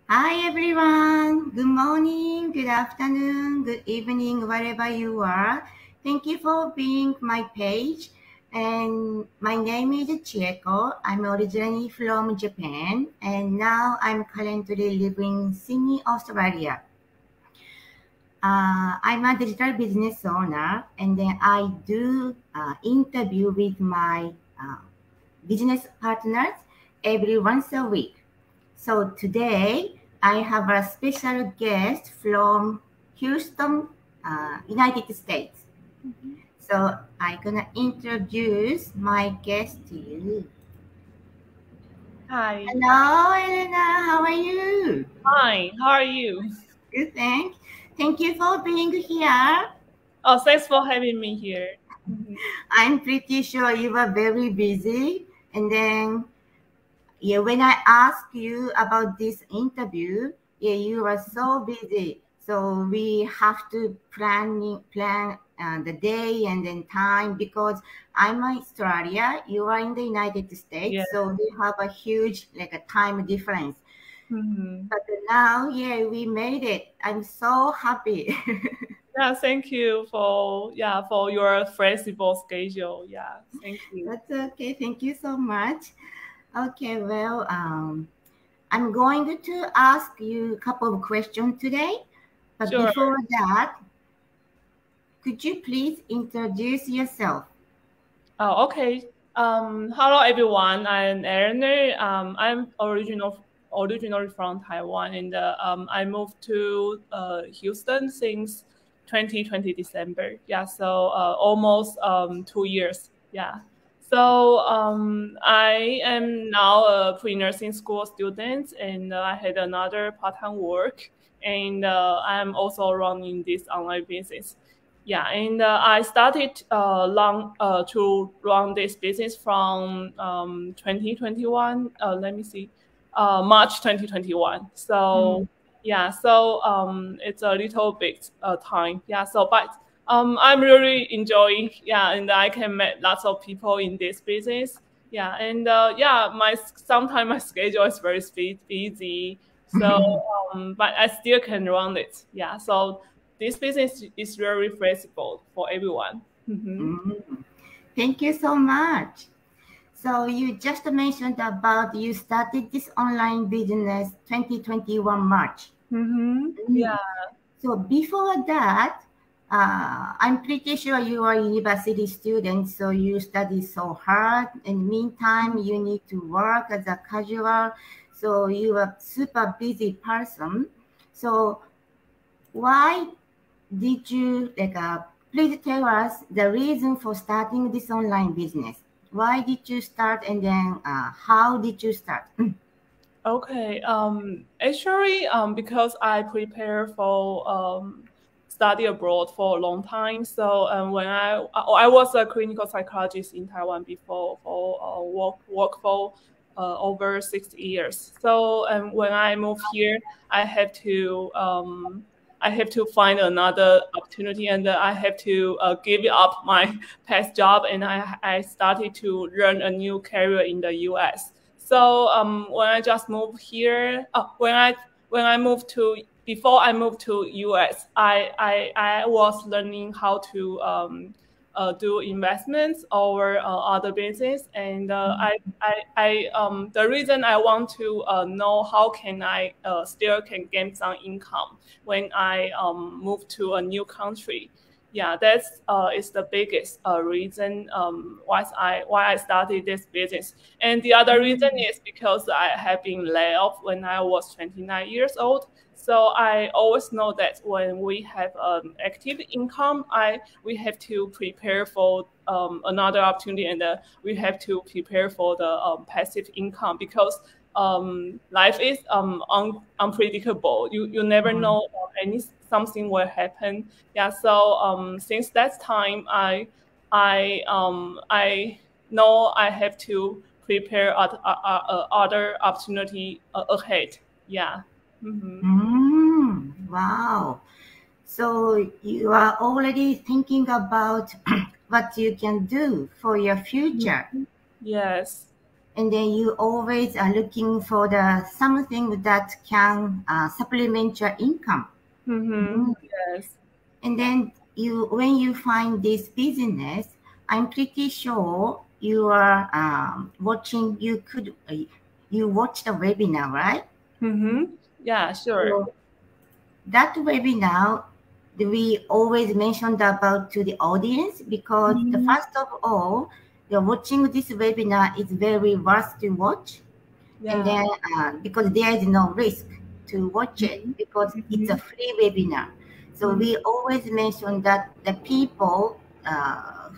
Hi everyone. Good morning, good afternoon, good evening, wherever you are. Thank you for being my page. And my name is Chieko. I'm originally from Japan, and now I'm currently living in Sydney, Australia. I'm a digital business owner, and then I do interview with my business partners every once a week. So today I have a special guest from Houston, United States. So I'm gonna introduce my guest to you. Hi. Hello, Elena. How are you? Fine. How are you? Good, thanks. Thank you for being here. Oh, thanks for having me here. I'm pretty sure you were very busy, and then yeah, when I asked you about this interview, yeah, you were so busy. So we have to plan the day and then time because I'm in Australia, you are in the United Yeah. States, so we have a huge like a time difference. Mhm. But now, yeah, we made it. I'm so happy. Yeah, thank you for your flexible schedule. Yeah, thank you. That's okay. Thank you so much. Okay, well, I'm going to ask you a couple of questions today. But Sure. before that, could you please introduce yourself? Oh, okay. Hello everyone. I'm Eleanor. I'm originally from Taiwan, and I moved to Houston since 2020 December. Yeah, so almost 2 years. Yeah. So I am now a pre-nursing school student, and I had another part-time work, and I'm also running this online business. Yeah, and I started to run this business from 2021. Let me see, March 2021. Mm, So yeah, so it's a little bit time. Yeah, so but I'm really enjoying. Yeah, and I can meet lots of people in this business. Yeah, and yeah, my sometimes my schedule is very busy. So but I still can run it. Yeah, so this business is very flexible for everyone. Mhm. mm. Thank you so much. So you just mentioned about you started this online business 2021 March. Yeah. Mm. So before that, I'm pretty sure you are a university student, so you study so hard. In the meantime, you need to work as a casual, so you are super busy person. So why did you please tell us the reason for starting this online business? Why did you start, and then how did you start? Okay. Actually, because I prepare for study abroad for a long time. So when I was a clinical psychologist in Taiwan before for work for over 6 years. So when I moved here, I have to I have to find another opportunity, and I have to give up my past job, and I started to learn a new career in the U.S. So when I just moved here, when I moved to before I moved to US, I was learning how to do investments or other business, and the reason I want to know how can I still can gain some income when I move to a new country. Yeah, that's is the biggest reason why I started this business. And the other reason is because I have been laid off when I was 29 years old. So I always know that when we have active income, we have to prepare for another opportunity, and we have to prepare for the passive income because life is unpredictable. You never Mm, know any something will happen. Yeah. So since that time, I know I have to prepare other opportunity ahead. Yeah. Mm-hmm. wow. So you are already thinking about what you can do for your future. Yes. and then you always are looking for the something that can supplement your income. Yes. And then when you find this business, I'm pretty sure you are watching. You watch the webinar, right? Yeah, sure. So that webinar, we always mentioned about to the audience because the first of all, the watching this webinar is very worth to watch, and then because there is no risk to watch it because it's a free webinar. So we always mention that the people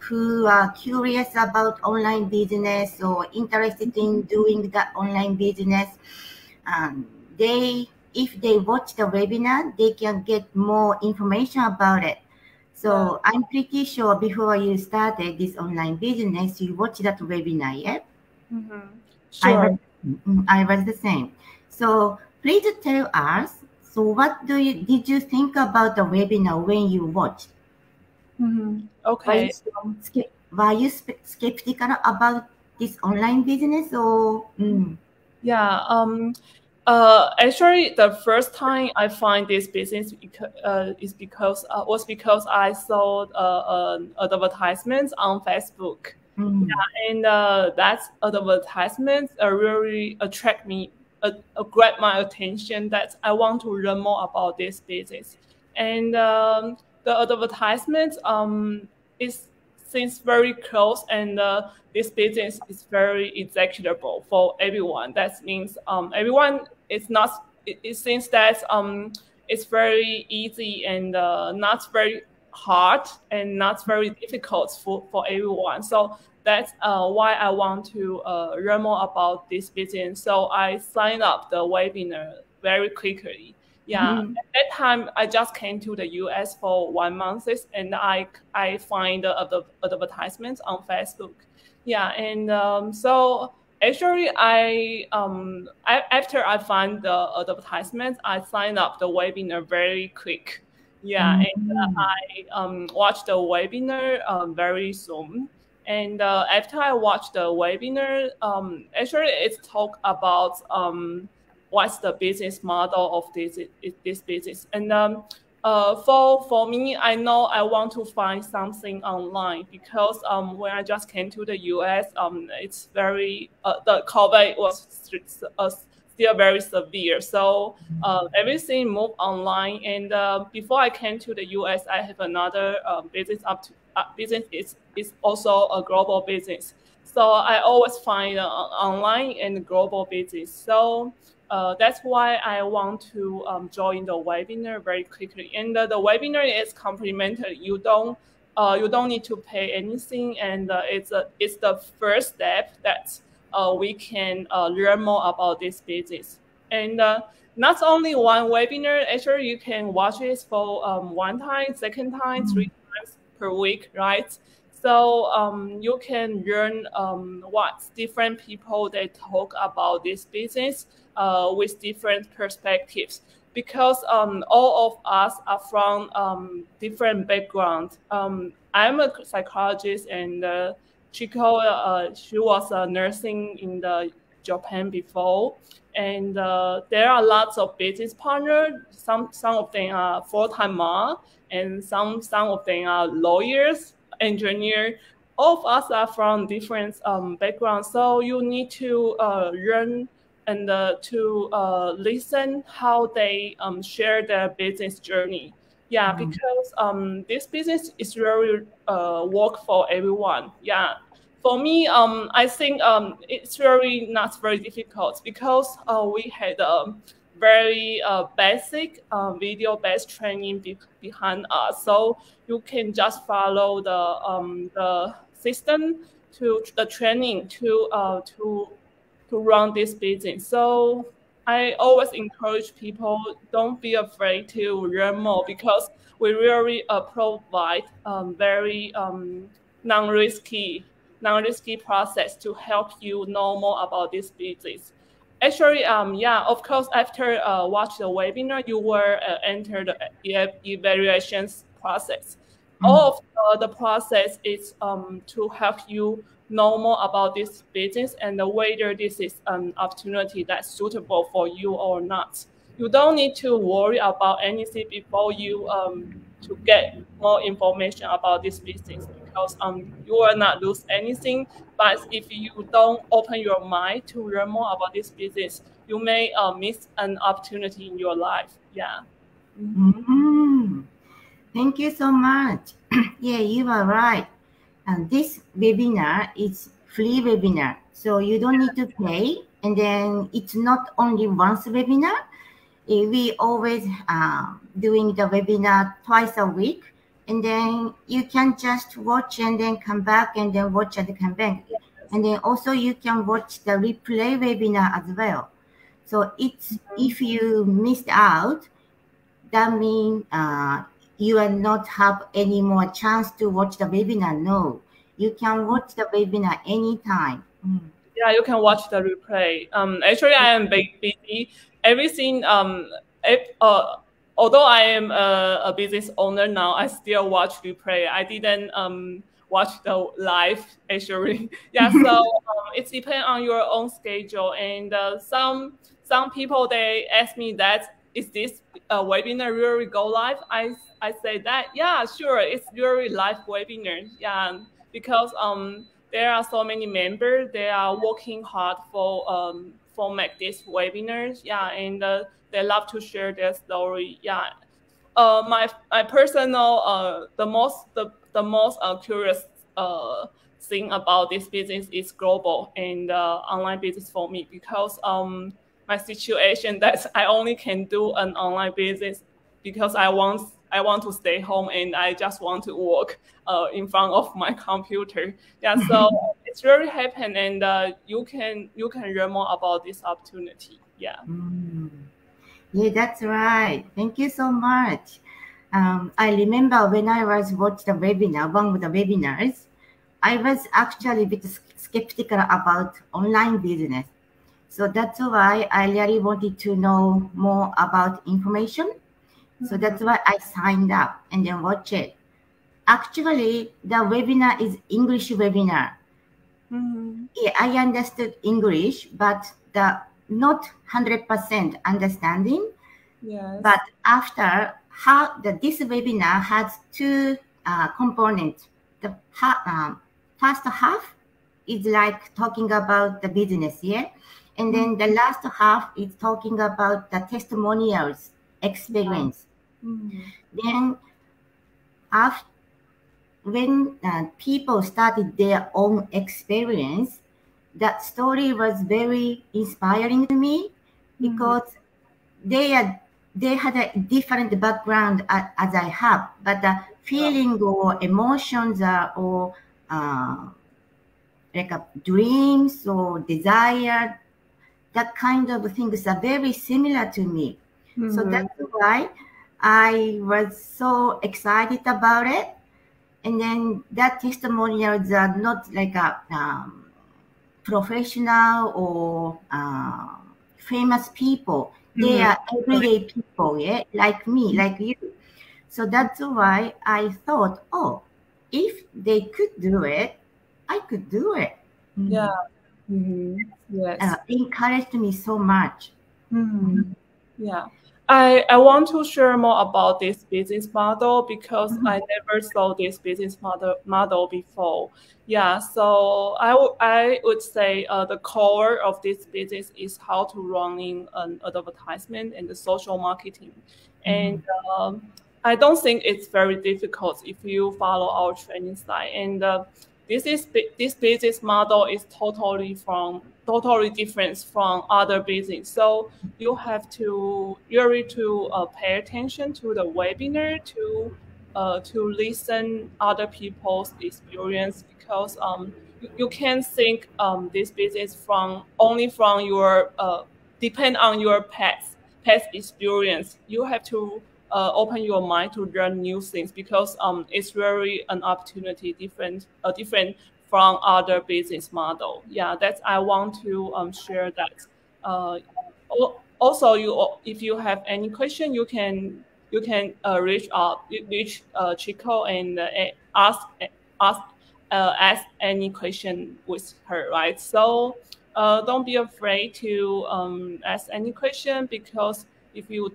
who are curious about online business or interested in doing that online business, if they watch the webinar, they can get more information about it. So I'm pretty sure before you started this online business, you watched that webinar, yeah? Sure. I was the same. So please tell us, so what did you think about the webinar when you watched? Okay. Were you skeptical about this online business or? Yeah. Actually, the first time I find this business was because I saw advertisements on Facebook. Yeah, and that advertisements really grab my attention. That I want to learn more about this business, and the advertisement seems very close, and this business is very executable for everyone. That means everyone is not. It seems that it's very easy and not very hard and not very difficult for everyone. So that's why I want to learn more about this business. So I signed up the webinar very quickly. Yeah, at that time I just came to the US for 1 month, and I find the advertisements on Facebook. Yeah, and so actually after I find the advertisements, I signed up the webinar very quick. Yeah, and I watched the webinar very soon. And after I watched the webinar, actually it's talk about what's the business model of this business. And for me, I know I want to find something online because when I just came to the US, it's very the COVID was still very severe. So everything moved online. And before I came to the US, I have another business business is also a global business. So I always find online and global business. So that's why I want to join the webinar very quickly. And the webinar is complimentary. You don't need to pay anything, and it's the first step that we can learn more about this business. And not only one webinar, actually you can watch it for 1 time, 2nd time, 3 times per week, right? So you can learn what different people they talk about this business with different perspectives, because all of us are from different backgrounds. I'm a psychologist, and Chico, she was nursing in the Japan before, and there are lots of business partners. Some of them are full-time mom, and some of them are lawyers, engineer. All of us are from different backgrounds, so you need to learn and to listen how they share their business journey. Yeah, because this business is really work for everyone. Yeah, for me, I think it's really not very difficult because we had a very basic video-based training behind us. So you can just follow the system to the training to run this business. So I always encourage people, don't be afraid to learn more, because we really provide very non-risky process to help you know more about this business. Actually, yeah, of course, after watch the webinar, you will enter the evaluations process. All of the process is to help you know more about this business and whether this is an opportunity that's suitable for you or not. You don't need to worry about anything before you to get more information about this business, because you will not lose anything. But if you don't open your mind to learn more about this business, you may miss an opportunity in your life. Yeah. Mm-hmm. Thank you so much. Yeah, you are right. And this webinar is free webinar, so you don't need to pay. And then it's not only once webinar. We always doing the webinar twice a week, and then you can just watch and then come back and then watch and come back. And then also you can watch the replay webinar as well. So it's, if you missed out, that means you will not have any more chance to watch the webinar. No, you can watch the webinar anytime. Yeah, you can watch the replay. Actually, I am busy. Everything. Although I am a business owner now, I still watch replay. I didn't watch the live actually. Yeah, so it depends on your own schedule. And some people, they ask me that, is this webinar really go live? I say that, yeah, sure, it's really live webinar. Yeah, because there are so many members. They are working hard for make these webinars. Yeah, and they love to share their story. Yeah, my personal the most curious thing about this business is global and online business for me, because my situation that I only can do an online business because I want to stay home and I just want to work in front of my computer. Yeah, so it's really happen, and you can learn more about this opportunity. Yeah. Yeah, that's right. Thank you so much. I remember when I was watching the webinar, one of the webinars, I was actually a bit skeptical about online business. So that's why I really wanted to know more about information. So that's why I signed up and then watch it. Actually, the webinar is English webinar. Yeah, I understood English, but the not 100% understanding. Yes. But after this webinar has two components. The first half is like talking about the business, yeah, and then the last half is talking about the testimonials experience. Then after, when people started their own experience, that story was very inspiring to me, because they had a different background as I have, but the feeling or emotions or like dreams or desire, that kind of things are very similar to me. So that's why I was so excited about it. And then that testimonials are not like a professional or famous people. They are everyday people, yeah, like me, like you. So that's why I thought, oh, if they could do it, I could do it. Yeah. Yes. Encouraged me so much. Yeah. I want to share more about this business model, because I never saw this business model before. Yeah, so I would say the core of this business is how to running an advertisement and the social marketing, and I don't think it's very difficult if you follow our training site. And this business model is totally different from other business. So you have to really pay attention to the webinar, to listen other people's experience, because you can't think this business only from your depend on your past experience. You have to open your mind to learn new things, because it's really an opportunity different from other business model. Yeah, that's I want to share that. Also, if you have any question, you can reach Chico and ask ask any question with her, right? So don't be afraid to ask any question, because if you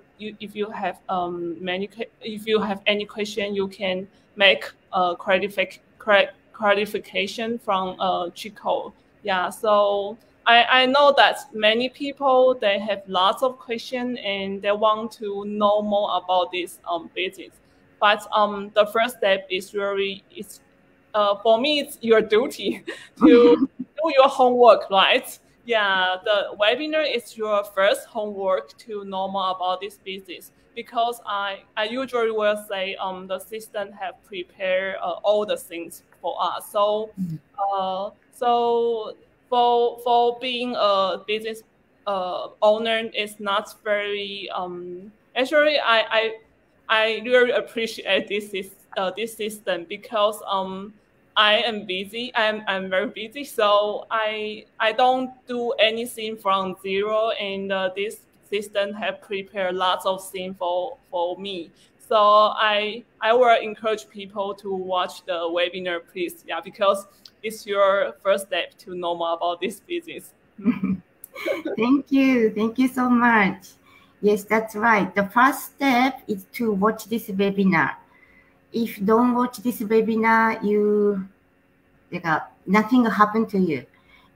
have if you have any question, you can make clarification from Chico. Yeah, so I know that many people, they have lots of questions and they want to know more about this business. But the first step is really, for me, it's your duty to do your homework, right? Yeah, the webinar is your first homework to know more about this business, because I usually will say the system have prepared all the things for us. So so for being a business owner, it's not very actually I really appreciate this system, because I am busy. I'm very busy, so I don't do anything from zero, and this system have prepared lots of things for me. So I will encourage people to watch the webinar, please. Yeah, because it's your first step to know more about this business. Thank you so much. Yes, that's right. The first step is to watch this webinar. If you don't watch this webinar, nothing will happen to you.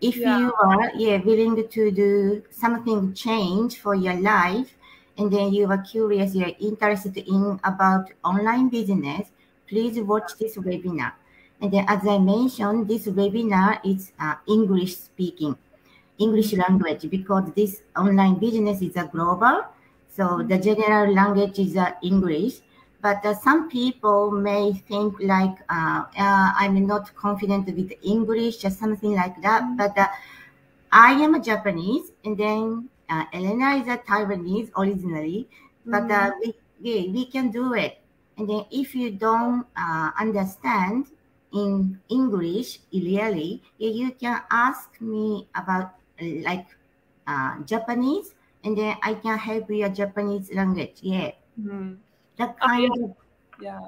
If you are willing to do something change for your life, and then you are curious, you're interested in about online business, please watch this webinar. And then, as I mentioned, this webinar is English speaking, English language, because this online business is a global. So the general language is English. But some people may think like, I'm not confident with English or something like that. But I am a Japanese, and then Elena is a Taiwanese originally. But we can do it. And then if you don't understand in English really, you can ask me about Japanese, and then I can help you Japanese language. Yeah. That kind of. Yeah.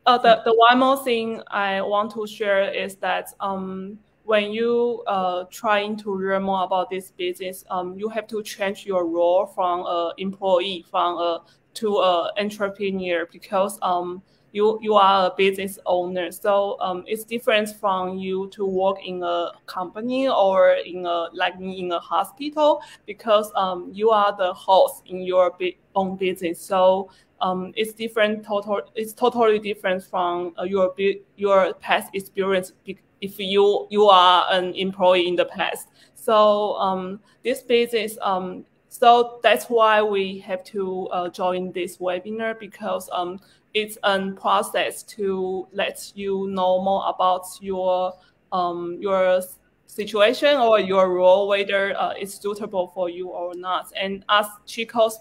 The one more thing I want to share is that when you trying to learn more about this business, you have to change your role from employee to entrepreneur, because you are a business owner. So it's different from you to work in a company or in a, like me, in a hospital, because you are the host in your own business. So it's different. It's totally different from your past experience. If you are an employee in the past, so this business. So that's why we have to join this webinar, because it's a process to let you know more about your situation or your role, whether it's suitable for you or not. And as Chico's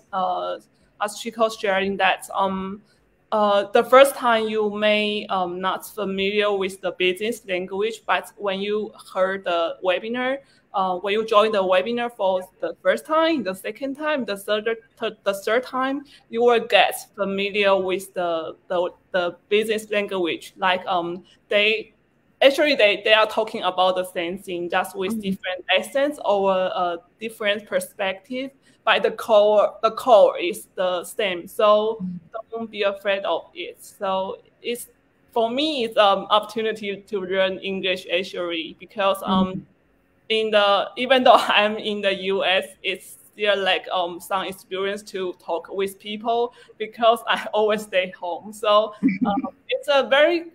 sharing that the first time you may not familiar with the business language, but when you heard the webinar, when you join the webinar for the first time, the second time, the third time, you will get familiar with the business language. Like they are talking about the same thing, just with different accents or different perspective. But the core is the same. So don't be afraid of it. So it's, for me, it's opportunity to learn English actually, because even though I'm in the US, it's still like some experience to talk with people, because I always stay home. So it's a very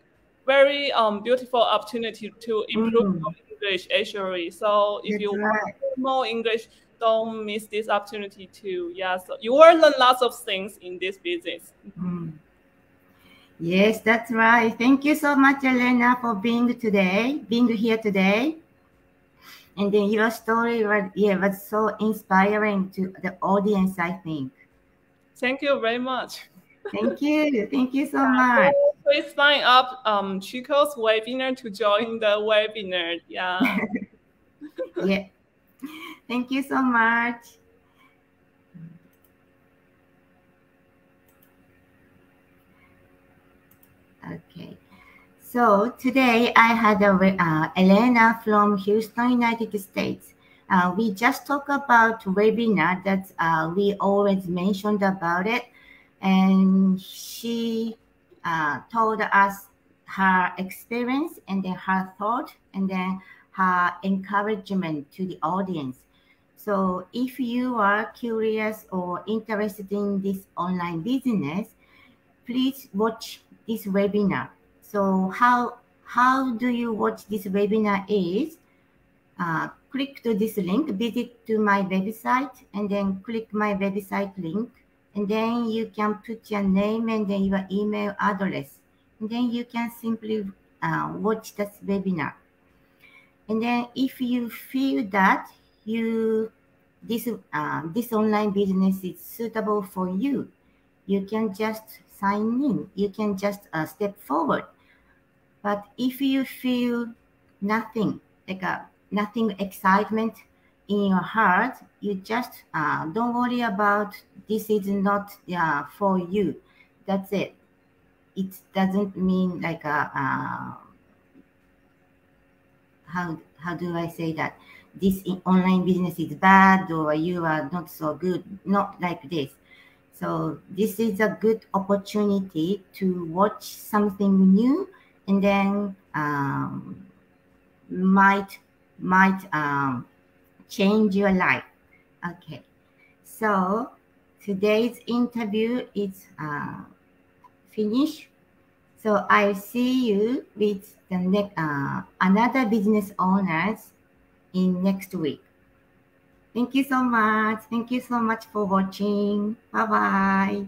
beautiful opportunity to improve your English actually. So if you want more English, don't miss this opportunity too. Yeah, so you will learn lots of things in this business. Yes, that's right. Thank you so much, Elena, for being here today. And then your story was so inspiring to the audience, I think. Thank you very much. Thank you so much. Please sign up Chico's webinar to join the webinar. Yeah. Yeah. Thank you so much. Okay. So today I had Elena from Houston, United States. We just talked about webinar that we always mentioned about it, and she told us her experience and then her thought and then her encouragement to the audience. So if you are curious or interested in this online business, please watch this webinar. So how do you watch this webinar is click to this link, visit to my website, and then click my website link, and then you can put your name and then your email address, and then you can simply watch this webinar. And then if you feel that this online business is suitable for you, you can just sign in. You can just step forward. But if you feel nothing, nothing excitement in your heart, you just don't worry about this is not for you. That's it. It doesn't mean like how do I say that this online business is bad or you are not so good. Not like this. So this is a good opportunity to watch something new, and then might change your life. Okay, so today's interview is finished. So I see you with the next another business owners in next week. Thank you so much. Thank you so much for watching. Bye bye.